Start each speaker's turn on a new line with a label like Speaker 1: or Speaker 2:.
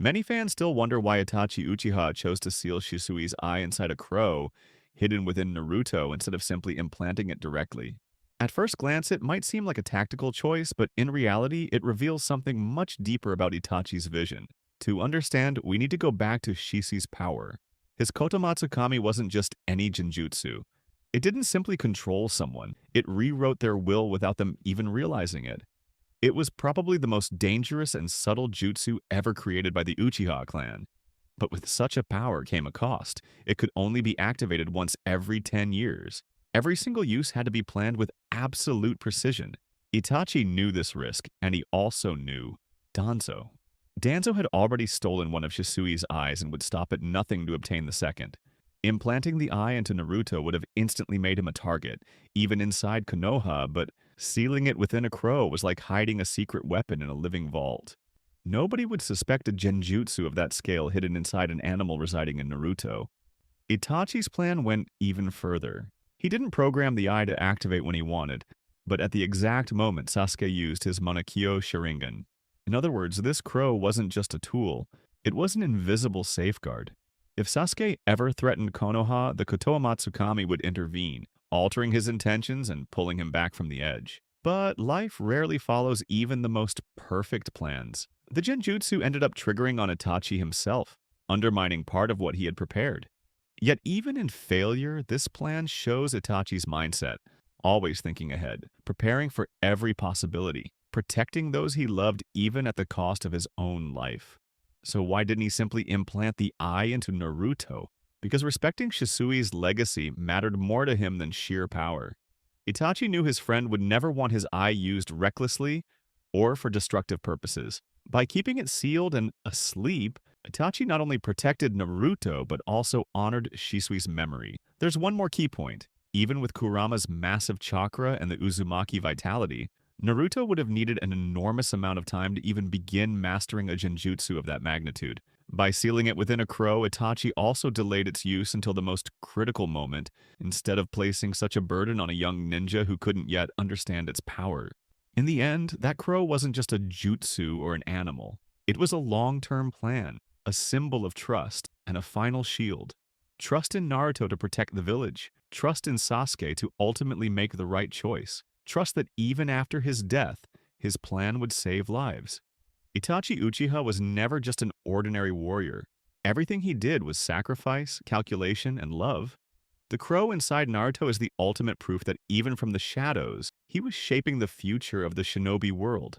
Speaker 1: Many fans still wonder why Itachi Uchiha chose to seal Shisui's eye inside a crow hidden within Naruto instead of simply implanting it directly. At first glance, it might seem like a tactical choice, but in reality, it reveals something much deeper about Itachi's vision. To understand, we need to go back to Shisui's power. His Kotoamatsukami wasn't just any genjutsu. It didn't simply control someone, it rewrote their will without them even realizing it. It was probably the most dangerous and subtle jutsu ever created by the Uchiha clan. But with such a power came a cost. It could only be activated once every 10 years. Every single use had to be planned with absolute precision. Itachi knew this risk, and he also knew Danzo. Danzo had already stolen one of Shisui's eyes and would stop at nothing to obtain the second. Implanting the eye into Naruto would have instantly made him a target, even inside Konoha, but sealing it within a crow was like hiding a secret weapon in a living vault. Nobody would suspect a genjutsu of that scale hidden inside an animal residing in Naruto. Itachi's plan went even further. He didn't program the eye to activate when he wanted, but at the exact moment Sasuke used his Mangekyō Sharingan. In other words, this crow wasn't just a tool, it was an invisible safeguard. If Sasuke ever threatened Konoha, the Kotoamatsukami would intervene, altering his intentions and pulling him back from the edge. But life rarely follows even the most perfect plans. The genjutsu ended up triggering on Itachi himself, undermining part of what he had prepared. Yet even in failure, this plan shows Itachi's mindset, always thinking ahead, preparing for every possibility, protecting those he loved even at the cost of his own life. So why didn't he simply implant the eye into Naruto? Because respecting Shisui's legacy mattered more to him than sheer power. Itachi knew his friend would never want his eye used recklessly or for destructive purposes. By keeping it sealed and asleep, Itachi not only protected Naruto but also honored Shisui's memory. There's one more key point. Even with Kurama's massive chakra and the Uzumaki vitality, Naruto would have needed an enormous amount of time to even begin mastering a genjutsu of that magnitude. By sealing it within a crow, Itachi also delayed its use until the most critical moment, instead of placing such a burden on a young ninja who couldn't yet understand its power. In the end, that crow wasn't just a jutsu or an animal. It was a long-term plan, a symbol of trust, and a final shield. Trust in Naruto to protect the village. Trust in Sasuke to ultimately make the right choice. Trust that even after his death, his plan would save lives. Itachi Uchiha was never just an ordinary warrior. Everything he did was sacrifice, calculation, and love. The crow inside Naruto is the ultimate proof that even from the shadows, he was shaping the future of the shinobi world.